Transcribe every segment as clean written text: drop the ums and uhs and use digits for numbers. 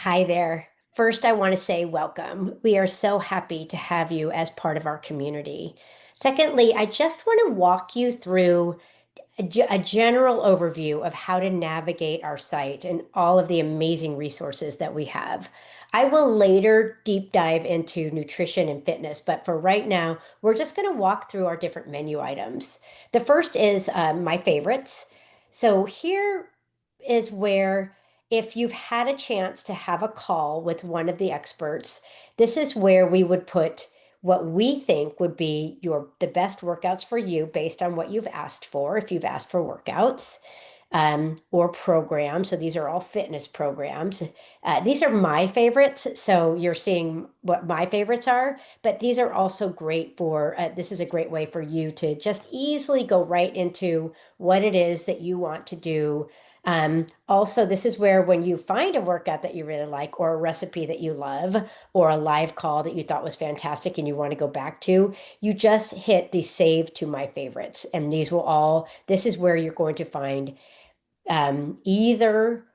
Hi there. First, I want to say welcome. We are so happy to have you as part of our community. Secondly, I just want to walk you through a general overview of how to navigate our site and all of the amazing resources that we have. I will later deep dive into nutrition and fitness, but for right now, we're just going to walk through our different menu items. The first is my favorites. So here is where, if you've had a chance to have a call with one of the experts, this is where we would put what we think would be the best workouts for you based on what you've asked for, if you've asked for workouts or programs. So these are all fitness programs. These are my favorites. So you're seeing what my favorites are, but these are also great this is a great way for you to just easily go right into what it is that you want to do. Also, this is where when you find a workout that you really like, or a recipe that you love, or a live call that you thought was fantastic and you want to go back to, you just hit the save to my favorites. And this is where you're going to find either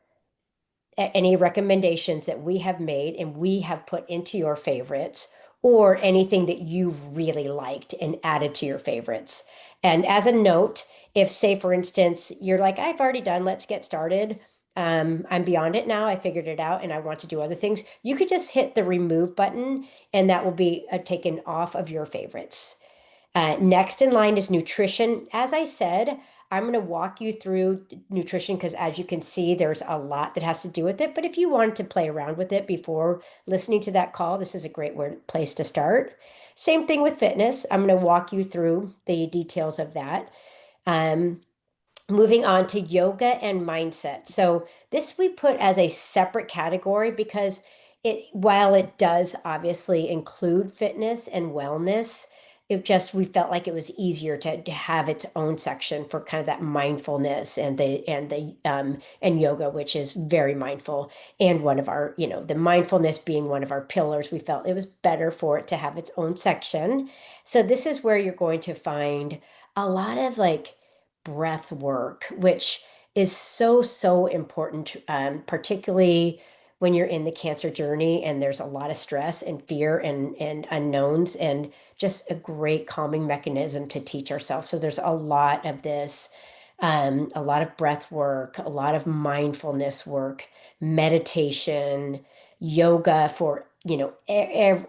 any recommendations that we have made and we have put into your favorites, or anything that you've really liked and added to your favorites. And as a note, if, say, for instance, you're like, I've already done, let's get started. I'm beyond it now. I figured it out and I want to do other things. You could just hit the remove button and that will be taken off of your favorites. Next in line is nutrition. As I said, I'm going to walk you through nutrition because, as you can see, there's a lot that has to do with it. But if you wanted to play around with it before listening to that call, this is a great place to start. Same thing with fitness. I'm going to walk you through the details of that. Um, Moving on to yoga and mindset. So this we put as a separate category because while it does obviously include fitness and wellness, we felt like it was easier to have its own section for kind of that mindfulness and yoga, which is very mindful. And one of our, the mindfulness being one of our pillars, we felt it was better for it to have its own section. So this is where you're going to find a lot of like breath work, which is so, so important, particularly when you're in the cancer journey and there's a lot of stress and fear and unknowns, and just a great calming mechanism to teach ourselves. So there's a lot of this, a lot of breath work, a lot of mindfulness work, meditation, yoga for,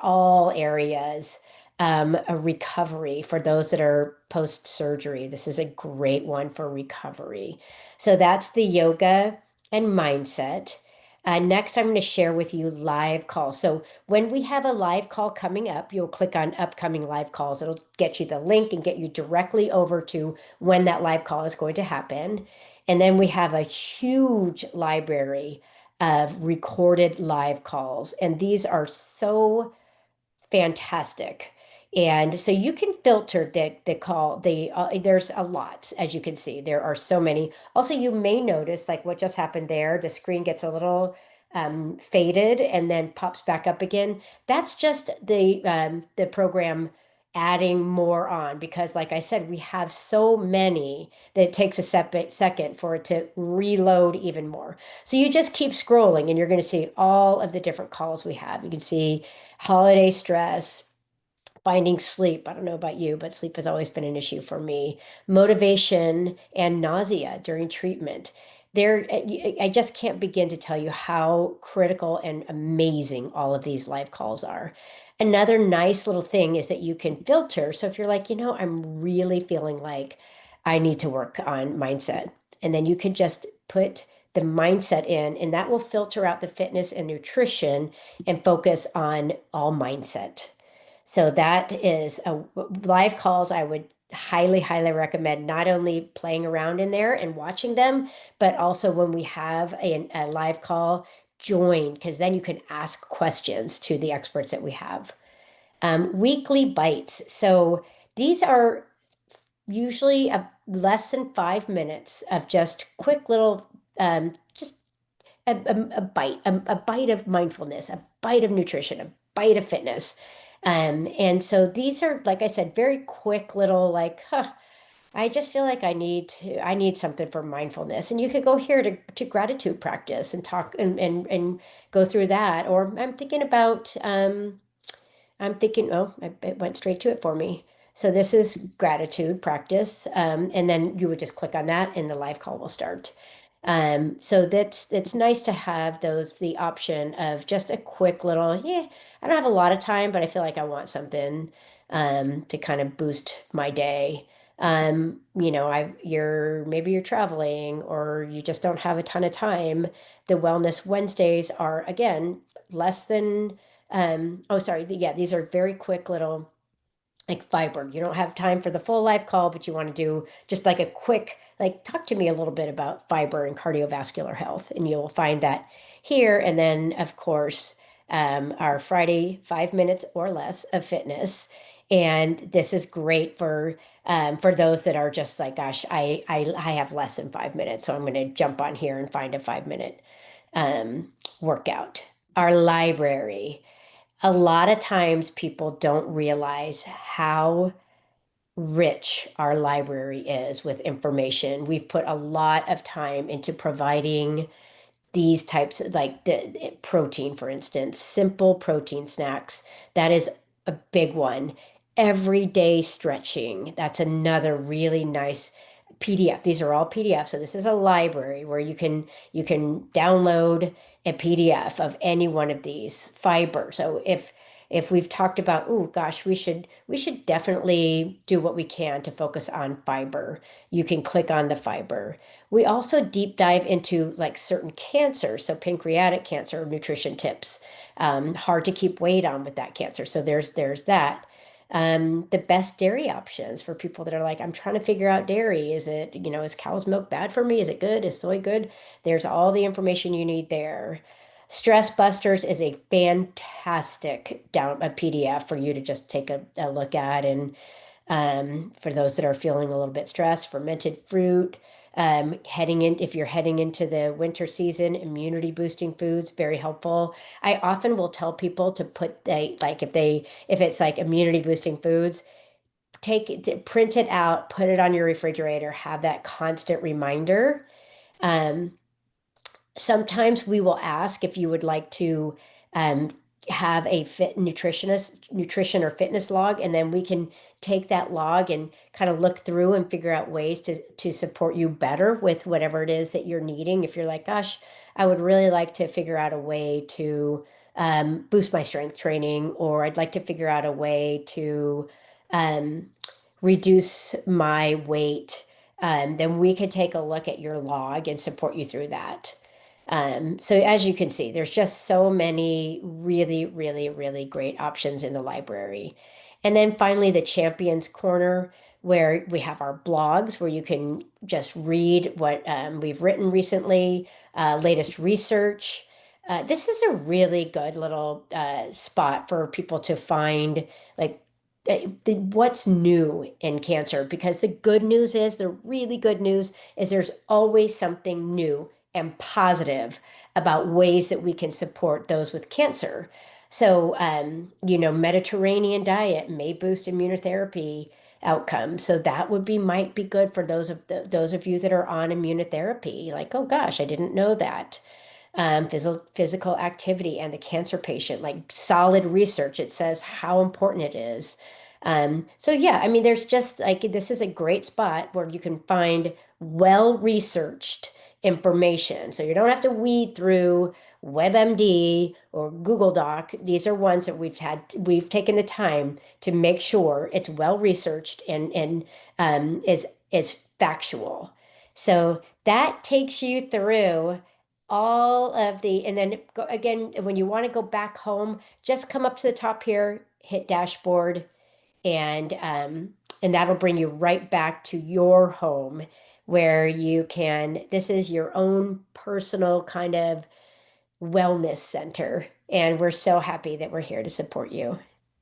all areas, a recovery for those that are post surgery. This is a great one for recovery. So that's the yoga and mindset. Next, I'm going to share with you live calls. So when we have a live call coming up, you'll click on upcoming live calls. It'll get you the link and get you directly over to when that live call is going to happen. And then we have a huge library of recorded live calls. And these are so fantastic. And so you can filter the call. There's a lot, as you can see. There are so many. Also, you may notice like what just happened there. The screen gets a little faded and then pops back up again. That's just the program adding more on because, like I said, we have so many that it takes a second for it to reload even more. So you just keep scrolling and you're going to see all of the different calls we have. You can see holiday stress, finding sleep. I don't know about you, but sleep has always been an issue for me. Motivation and nausea during treatment. I just can't begin to tell you how critical and amazing all of these live calls are. Another nice little thing is that you can filter. So if you're like, I'm really feeling like I need to work on mindset, and then you can just put the mindset in, and that will filter out the fitness and nutrition and focus on all mindset. So that is live calls I would highly, highly recommend, not only playing around in there and watching them, but also when we have a live call, join, because then you can ask questions to the experts that we have. Weekly bites. So these are usually less than 5 minutes of just quick little, just a bite, a bite of mindfulness, a bite of nutrition, a bite of fitness. And so these are, like I said, very quick little like, huh, I just feel like I need something for mindfulness. And you could go here to gratitude practice and talk and go through that. Or I'm thinking, oh, it went straight to it for me. So this is gratitude practice. And then you would just click on that and the live call will start. So that's it's nice to have the option of just a quick little, yeah, I don't have a lot of time, but I feel like I want something to kind of boost my day. Maybe you're traveling or you just don't have a ton of time. The Wellness Wednesdays are again less than oh, sorry. Yeah, these are very quick little like fiber. You don't have time for the full life call, but you want to do just like a quick, like, talk to me a little bit about fiber and cardiovascular health. And you'll find that here. And then, of course, our Friday 5 minutes or less of fitness. And this is great for those that are just like, gosh, I have less than 5 minutes, so I'm going to jump on here and find a 5 minute um, workout. Our library. A lot of times people don't realize how rich our library is with information. We've put a lot of time into providing these types of like the protein, for instance, simple protein snacks. That is a big one. Everyday stretching. That's another really nice PDF. These are all PDFs. So this is a library where you can download a PDF of any one of these fiber. So if we've talked about, oh gosh, we should definitely do what we can to focus on fiber. You can click on the fiber. We also deep dive into like certain cancers, so pancreatic cancer nutrition tips. Hard to keep weight on with that cancer. So there's that. The best dairy options for people that are like, I'm trying to figure out dairy. Is cow's milk bad for me? Is it good? Is soy good? There's all the information you need there. Stress Busters is a fantastic a PDF for you to just take a look at. And for those that are feeling a little bit stressed, fermented fruit. If you're heading into the winter season, immunity boosting foods, very helpful. I often will tell people to put if it's like immunity boosting foods, print it out, put it on your refrigerator, have that constant reminder. Um, Sometimes we will ask if you would like to um, have a nutrition or fitness log, and then we can take that log and kind of look through and figure out ways to support you better with whatever it is that you're needing. If you're like, gosh, I would really like to figure out a way to boost my strength training, or I'd like to figure out a way to um, reduce my weight, then we could take a look at your log and support you through that. So as you can see, there's just so many really, really, really great options in the library. And then finally, the Champions Corner, where we have our blogs, where you can just read what we've written recently, latest research. This is a really good little spot for people to find like what's new in cancer, because the really good news is there's always something new and positive about ways that we can support those with cancer. So, Mediterranean diet may boost immunotherapy outcomes. So that might be good for those of you that are on immunotherapy. Like, oh gosh, I didn't know that. Physical activity and the cancer patient, like solid research. It says how important it is. So yeah, I mean, there's just like this is a great spot where you can find well-researched information. So you don't have to weed through WebMD or Google Doc. These are ones that we've taken the time to make sure it's well researched and is factual. So that takes you through all of and then again, when you want to go back home, just come up to the top here, hit dashboard, and that'll bring you right back to your home where this is your own personal kind of wellness center. And we're so happy that we're here to support you.